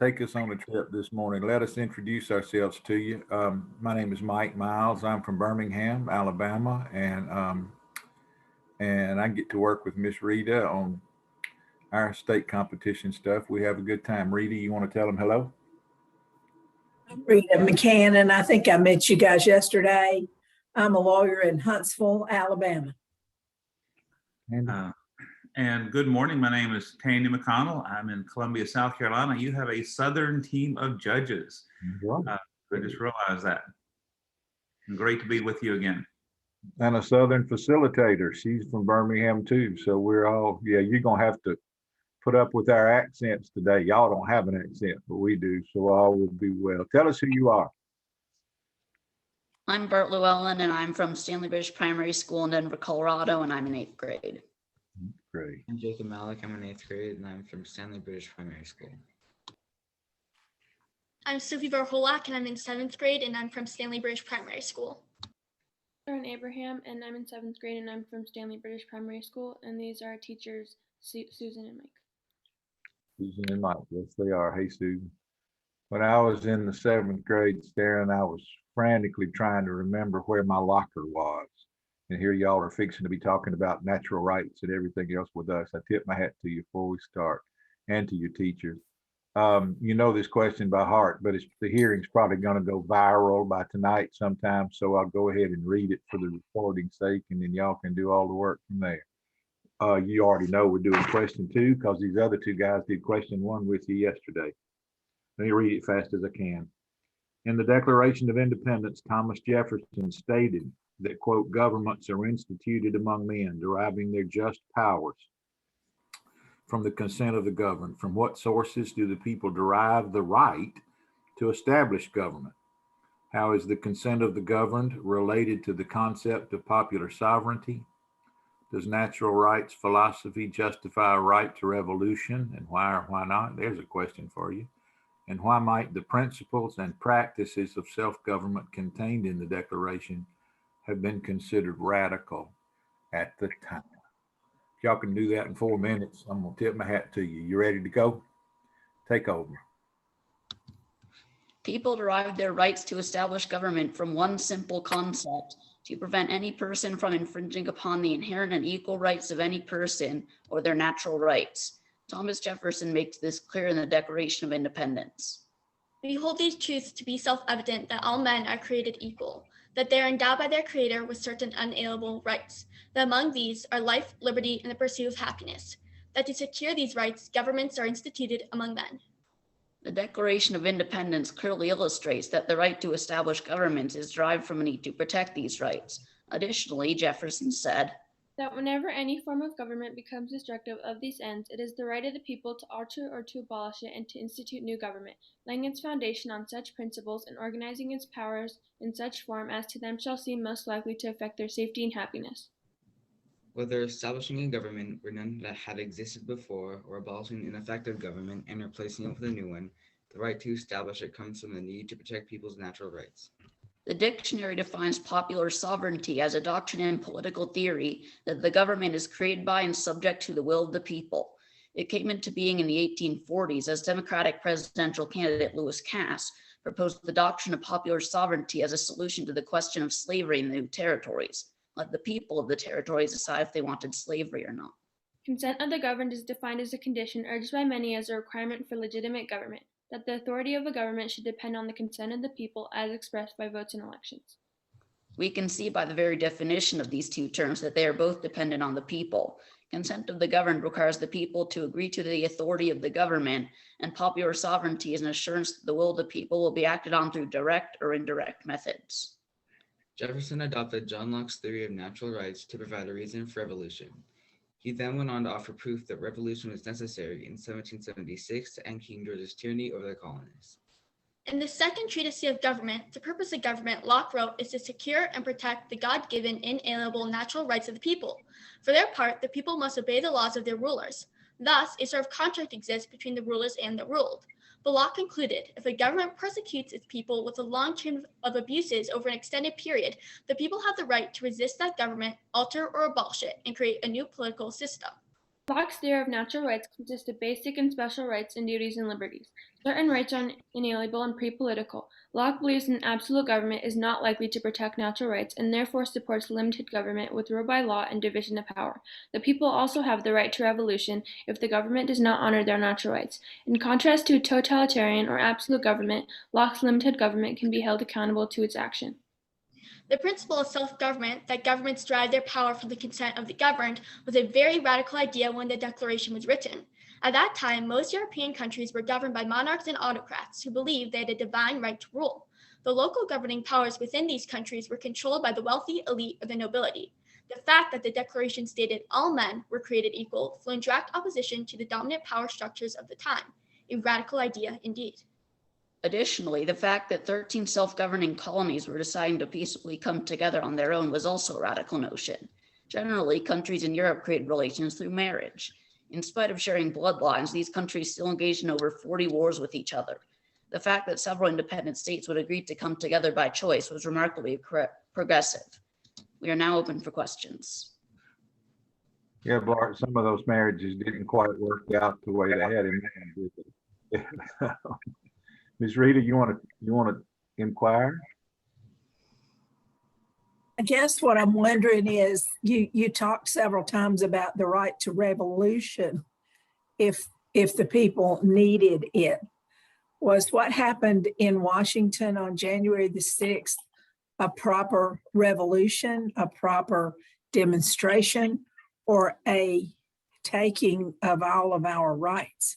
take us on a trip this morning. Let us introduce ourselves to you. My name is Mike Miles. I'm from Birmingham, Alabama, and I get to work with Miss Rita on our state competition stuff. We have a good time. Rita, you want to tell them hello? Rita McCann, and I think I met you guys yesterday. I'm a lawyer in Huntsville, Alabama. And good morning. My name is Tandy McConnell. I'm in Columbia, South Carolina. You have a Southern team of judges. I just realized that. And great to be with you again. And a Southern facilitator. She's from Birmingham too. So we're all, you're going to have to put up with our accents today. Y'all don't have an accent, but we do. So all will be well. Tell us who you are. I'm Bert Llewellyn, and I'm from Stanley British Primary School in Denver, Colorado, and I'm in 8th grade. Great. I'm Jacob Malik. I'm in 8th grade, and I'm from Stanley British Primary School. I'm Sophie Varholak, and I'm in 7th grade, and I'm from Stanley British Primary School. I'm Abraham, and I'm in 7th grade, and I'm from Stanley British Primary School, and these are our teachers, Susan and Mike. Susan and Mike, yes, they are. Hey, Susan. When I was in the 7th grade, staring, I was frantically trying to remember where my locker was. And here y'all are fixing to be talking about natural rights and everything else with us. I tip my hat to you before we start, and to your teachers. You know this question by heart, but the hearing's probably going to go viral by tonight sometime. So I'll go ahead and read it for the recording's sake, and then y'all can do all the work from there. You already know we're doing question 2 because these other 2 guys did question 1 with you yesterday. Let me read it fast as I can. In the Declaration of Independence, Thomas Jefferson stated that, quote, governments are instituted among men, deriving their just powers from the consent of the governed. From what sources do the people derive the right to establish government? How is the consent of the governed related to the concept of popular sovereignty? Does natural rights philosophy justify a right to revolution, and why or why not? There's a question for you. And why might the principles and practices of self-government contained in the Declaration have been considered radical at the time? If y'all can do that in 4 minutes, I'm gonna tip my hat to you. You ready to go? Take over. People derive their rights to establish government from one simple concept: to prevent any person from infringing upon the inherent and equal rights of any person or their natural rights. Thomas Jefferson makes this clear in the Declaration of Independence. We hold these truths to be self-evident, that all men are created equal, that they are endowed by their Creator with certain unalienable rights, that among these are life, liberty, and the pursuit of happiness, that to secure these rights, governments are instituted among men. The Declaration of Independence clearly illustrates that the right to establish government is derived from a need to protect these rights. Additionally, Jefferson said that whenever any form of government becomes destructive of these ends, it is the right of the people to alter or to abolish it and to institute new government, laying its foundation on such principles and organizing its powers in such form as to them shall seem most likely to affect their safety and happiness. Whether establishing a government where none that had existed before, or abolishing an ineffective government and replacing it with a new one, the right to establish it comes from the need to protect people's natural rights. The dictionary defines popular sovereignty as a doctrine in political theory that the government is created by and subject to the will of the people. It came into being in the 1840s as Democratic presidential candidate Lewis Cass proposed the doctrine of popular sovereignty as a solution to the question of slavery in the new territories. Let the people of the territories decide if they wanted slavery or not. Consent of the governed is defined as a condition urged by many as a requirement for legitimate government, that the authority of a government should depend on the consent of the people as expressed by votes in elections. We can see by the very definition of these 2 terms that they are both dependent on the people. Consent of the governed requires the people to agree to the authority of the government, and popular sovereignty is an assurance that the will of the people will be acted on through direct or indirect methods. Jefferson adopted John Locke's theory of natural rights to provide a reason for revolution. He then went on to offer proof that revolution was necessary in 1776 to end King George's tyranny over the colonies. In the second treatise of government, the purpose of government, Locke wrote, is to secure and protect the God-given inalienable natural rights of the people. For their part, the people must obey the laws of their rulers. Thus, a sort of contract exists between the rulers and the ruled. But Locke concluded, if a government persecutes its people with a long chain of abuses over an extended period, the people have the right to resist that government, alter or abolish it, and create a new political system. Locke's theory of natural rights consists of basic and special rights and duties and liberties. Certain rights are inalienable and pre-political. Locke believes an absolute government is not likely to protect natural rights and therefore supports limited government with rule by law and division of power. The people also have the right to revolution if the government does not honor their natural rights. In contrast to a totalitarian or absolute government, Locke's limited government can be held accountable to its action. The principle of self-government, that governments derive their power from the consent of the governed, was a very radical idea when the Declaration was written. At that time, most European countries were governed by monarchs and autocrats who believed they had a divine right to rule. The local governing powers within these countries were controlled by the wealthy, elite, or the nobility. The fact that the Declaration stated all men were created equal flew in direct opposition to the dominant power structures of the time. A radical idea indeed. Additionally, the fact that 13 self-governing colonies were deciding to peacefully come together on their own was also a radical notion. Generally, countries in Europe created relations through marriage. In spite of sharing bloodlines, these countries still engaged in over 40 wars with each other. The fact that several independent states would agree to come together by choice was remarkably progressive. We are now open for questions. Yeah, Bart, some of those marriages didn't quite work out the way they had in mind, did they? Ms. Rita, you want to inquire? I guess what I'm wondering is, you talked several times about the right to revolution if the people needed it. Was what happened in Washington on January the 6th a proper revolution, a proper demonstration, or a taking of all of our rights?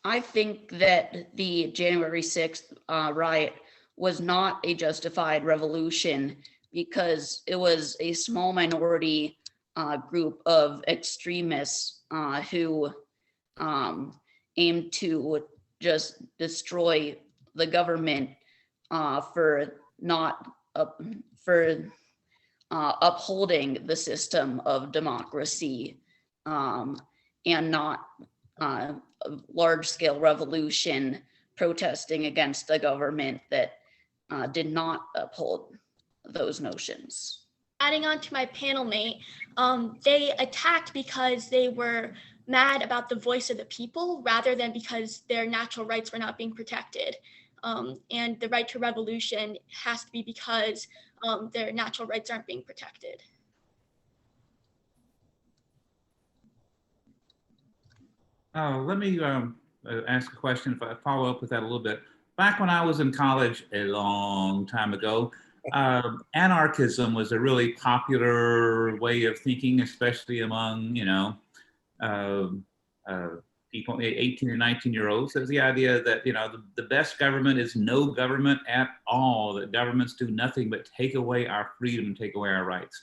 I think that the January 6th riot was not a justified revolution because it was a small minority group of extremists who aimed to just destroy the government for not upholding the system of democracy and not a large-scale revolution protesting against a government that did not uphold those notions. Adding on to my panel mate, they attacked because they were mad about the voice of the people rather than because their natural rights were not being protected. And the right to revolution has to be because their natural rights aren't being protected. Let me ask a question, if I follow up with that a little bit. Back when I was in college a long time ago, anarchism was a really popular way of thinking, especially among, people, 18 or 19-year-olds. There's the idea that, the best government is no government at all, that governments do nothing but take away our freedom and take away our rights.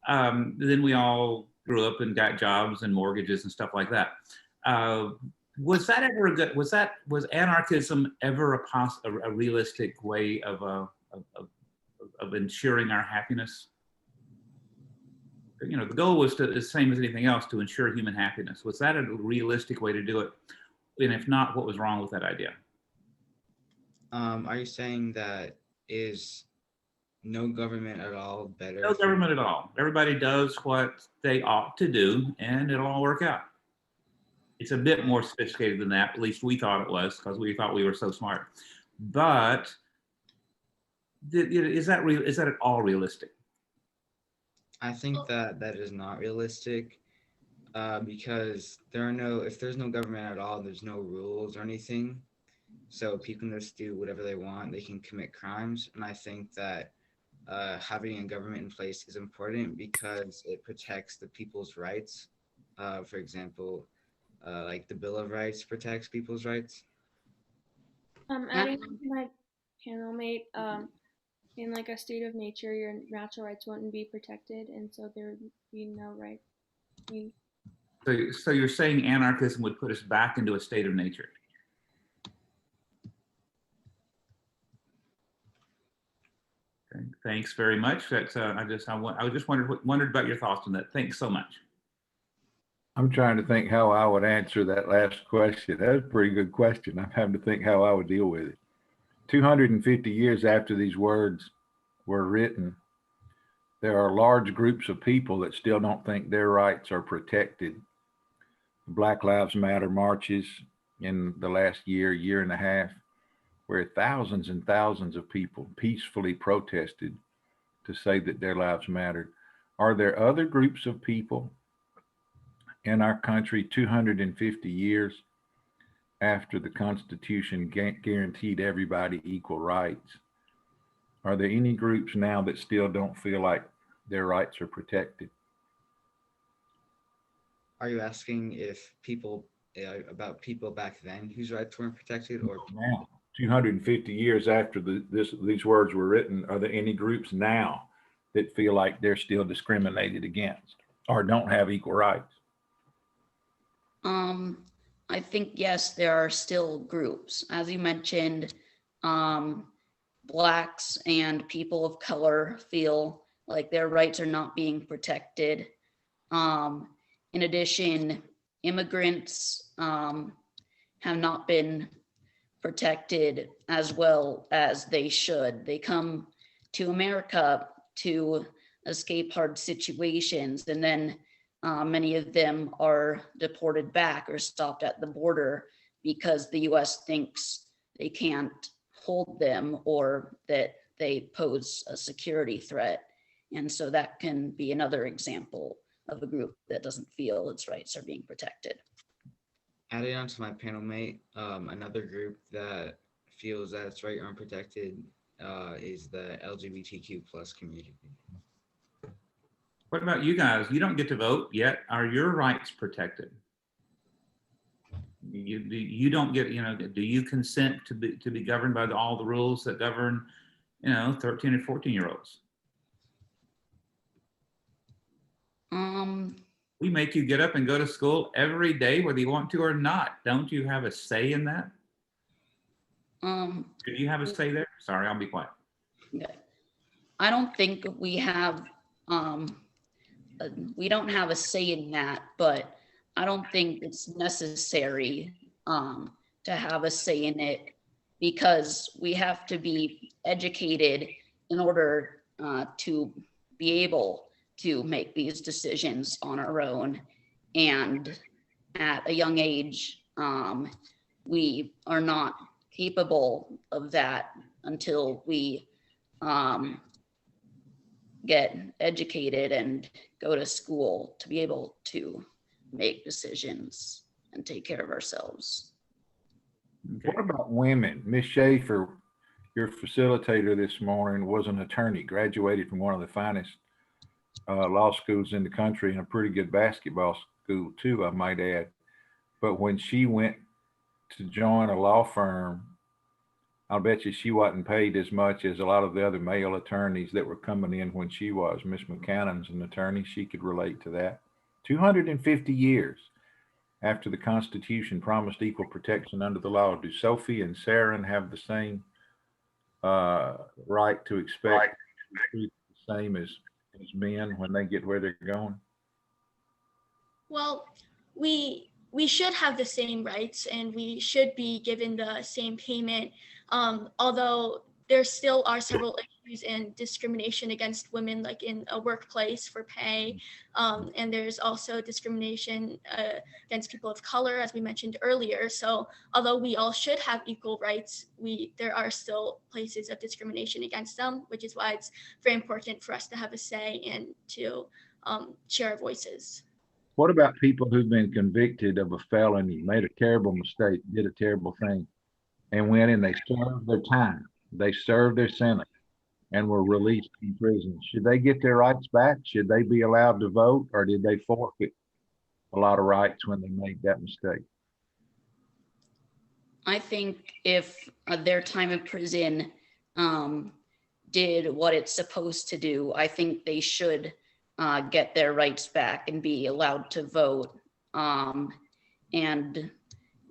Then we all grew up and got jobs and mortgages and stuff like that. Was that ever a good? Was anarchism ever a realistic way of ensuring our happiness? The goal was the same as anything else, to ensure human happiness. Was that a realistic way to do it? And if not, what was wrong with that idea? Are you saying that is no government at all better? No government at all. Everybody does what they ought to do, and it'll all work out. It's a bit more sophisticated than that. At least we thought it was, because we thought we were so smart. But is that at all realistic? I think that is not realistic, because if there's no government at all, there's no rules or anything. So people can just do whatever they want. They can commit crimes. And I think that having a government in place is important because it protects the people's rights. For example, like the Bill of Rights protects people's rights. Adding to my panel mate, in like a state of nature, your natural rights wouldn't be protected, and so there would be no right. So you're saying anarchism would put us back into a state of nature? Okay, thanks very much. That's I just wondered about your thoughts on that. Thanks so much. I'm trying to think how I would answer that last question. That's a pretty good question. I'm having to think how I would deal with it. 250 years after these words were written, there are large groups of people that still don't think their rights are protected. Black Lives Matter marches in the last year and a half, where thousands and thousands of people peacefully protested to say that their lives mattered. Are there other groups of people in our country 250 years after the Constitution guaranteed everybody equal rights? Are there any groups now that still don't feel like their rights are protected? Are you asking if people about people back then whose rights weren't protected, or Now, 250 years after these words were written, are there any groups now that feel like they're still discriminated against or don't have equal rights? I think, yes, there are still groups. As you mentioned, Blacks and people of color feel like their rights are not being protected. In addition, immigrants have not been protected as well as they should. They come to America to escape hard situations, and then many of them are deported back or stopped at the border because the US thinks they can't hold them or that they pose a security threat. And so that can be another example of a group that doesn't feel its rights are being protected. adding on to my panel mate, another group that feels that its rights aren't protected is the LGBTQ plus community. What about you guys? You don't get to vote yet. Are your rights protected? You don't get, do you consent to be governed by all the rules that govern, 13 and 14-year-olds? We make you get up and go to school every day, whether you want to or not. Don't you have a say in that? Do you have a say there? Sorry, I'll be quiet. Okay. I don't think we have, we don't have a say in that, but I don't think it's necessary to have a say in it, because we have to be educated in order to be able to make these decisions on our own. And at a young age, we are not capable of that until we get educated and go to school to be able to make decisions and take care of ourselves. Okay. What about women? Miss Schaefer, your facilitator this morning, was an attorney, graduated from one of the finest law schools in the country, and a pretty good basketball school too, I might add. But when she went to join a law firm, I'll bet you she wasn't paid as much as a lot of the other male attorneys that were coming in when she was. Miss McCannon's an attorney. She could relate to that. 250 years after the Constitution promised equal protection under the law. Do Sophie and Saren have the same right to expect the same as men when they get where they're going? Well, we should have the same rights and we should be given the same payment, although there still are several issues and discrimination against women, like in a workplace for pay, and there's also discrimination against people of color, as we mentioned earlier. So although we all should have equal rights, there are still places of discrimination against them, which is why it's very important for us to have a say and to share our voices. What about people who've been convicted of a felony, made a terrible mistake, did a terrible thing, and went and they served their time, they served their sentence, and were released from prison? Should they get their rights back? Should they be allowed to vote, or did they forfeit a lot of rights when they made that mistake? I think if their time in prison did what it's supposed to do, I think they should get their rights back and be allowed to vote. And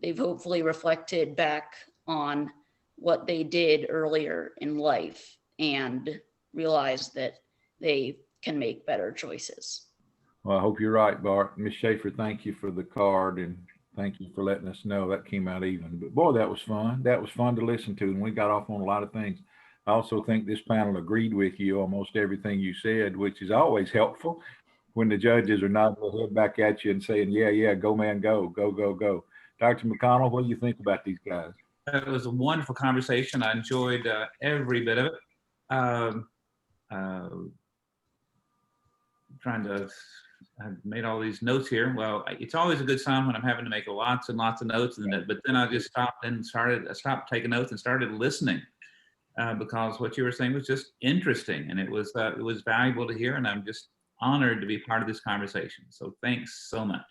they've hopefully reflected back on what they did earlier in life and realized that they can make better choices. Well, I hope you're right, Bart. Miss Schaefer, thank you for the card, and thank you for letting us know that came out even. But boy, that was fun. That was fun to listen to, and we got off on a lot of things. I also think this panel agreed with you almost everything you said, which is always helpful when the judges are nodding their head back at you and saying, yeah, yeah, go man, go, go, go, go. Dr. McConnell, what do you think about these guys? It was a wonderful conversation. I enjoyed every bit of it. Trying to, I've made all these notes here. Well, it's always a good sign when I'm having to make lots and lots of notes, but then I just stopped and I stopped taking notes and started listening because what you were saying was just interesting, and it was valuable to hear, and I'm just honored to be part of this conversation. So thanks so much.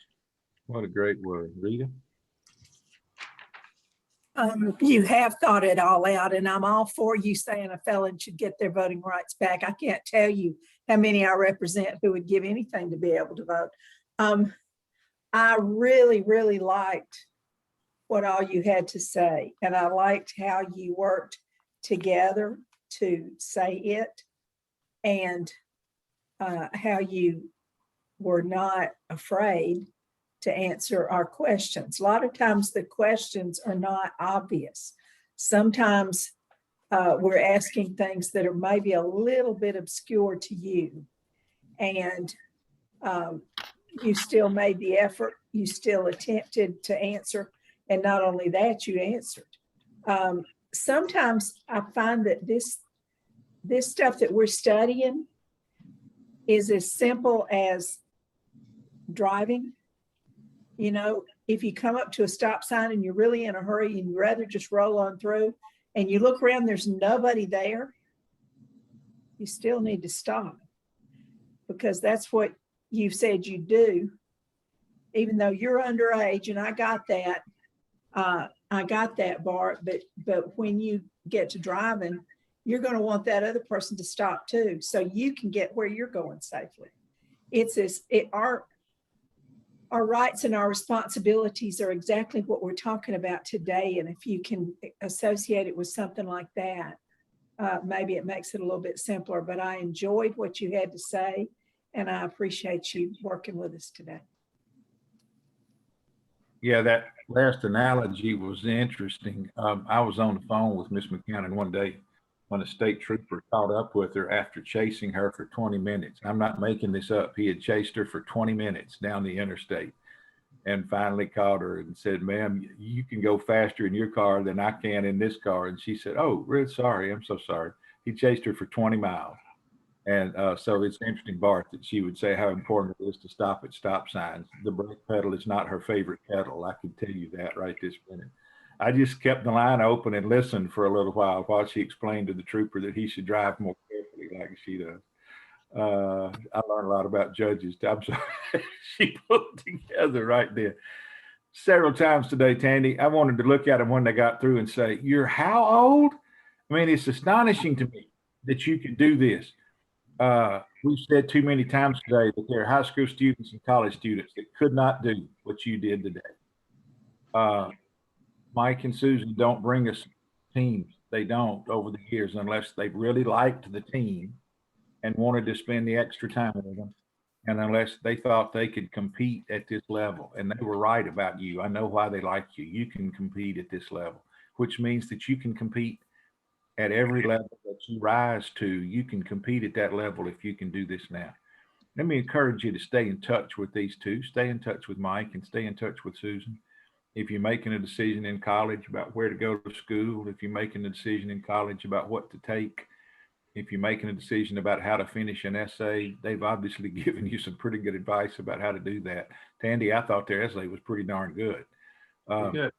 What a great word. Rita? You have thought it all out, and I'm all for you saying a felon should get their voting rights back. I can't tell you how many I represent who would give anything to be able to vote. I really, really liked what all you had to say, and I liked how you worked together to say it, and how you were not afraid to answer our questions. A lot of times the questions are not obvious. Sometimes we're asking things that are maybe a little bit obscure to you, and you still made the effort, you still attempted to answer, and not only that, you answered. Sometimes I find that this stuff that we're studying is as simple as driving. You know, if you come up to a stop sign and you're really in a hurry and you'd rather just roll on through, and you look around, there's nobody there, you still need to stop, because that's what you said you do. Even though you're underage, and I got that, Bart, but when you get to driving, you're going to want that other person to stop too, so you can get where you're going safely. Our rights and our responsibilities are exactly what we're talking about today. And if you can associate it with something like that, maybe it makes it a little bit simpler. But I enjoyed what you had to say, and I appreciate you working with us today. Yeah, that last analogy was interesting. I was on the phone with Miss McCannon one day when a state trooper caught up with her after chasing her for 20 minutes. I'm not making this up. He had chased her for 20 minutes down the interstate and finally caught her and said, ma'am, you can go faster in your car than I can in this car. And she said, oh, really sorry. I'm so sorry. He chased her for 20 miles. And so it's interesting, Bart, that she would say how important it is to stop at stop signs. The brake pedal is not her favorite pedal. I can tell you that right this minute. I just kept the line open and listened for a little while she explained to the trooper that he should drive more carefully like she does. I learned a lot about judges. I'm sorry. She put together right there. Several times today, Tandy, I wanted to look at them when they got through and say, you're how old? I mean, it's astonishing to me that you can do this. We've said too many times today that there are high school students and college students that could not do what you did today. Mike and Susan don't bring us teams. They don't over the years unless they really liked the team and wanted to spend the extra time with them, and unless they thought they could compete at this level. And they were right about you. I know why they like you. You can compete at this level, which means that you can compete at every level that you rise to. You can compete at that level if you can do this now. Let me encourage you to stay in touch with these two. Stay in touch with Mike and stay in touch with Susan. If you're making a decision in college about where to go to school, if you're making a decision in college about what to take, if you're making a decision about how to finish an essay, they've obviously given you some pretty good advice about how to do that. Tandy, I thought their essay was pretty darn good. Good.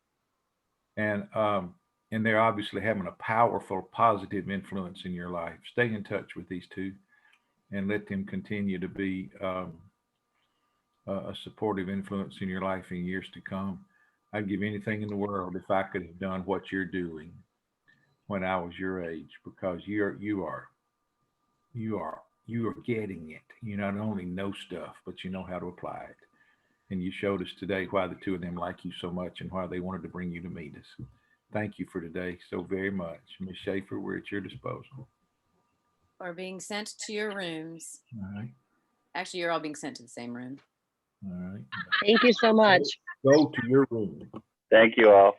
And they're obviously having a powerful, positive influence in your life. Stay in touch with these two and let them continue to be a supportive influence in your life in years to come. I'd give anything in the world if I could have done what you're doing when I was your age, because you are getting it. You not only know stuff, but you know how to apply it. And you showed us today why the two of them like you so much and why they wanted to bring you to meet us. Thank you for today so very much. Ms. Schaefer, we're at your disposal. Or being sent to your rooms. All right. Actually, you're all being sent to the same room. All right. Thank you so much. Go to your room. Thank you all.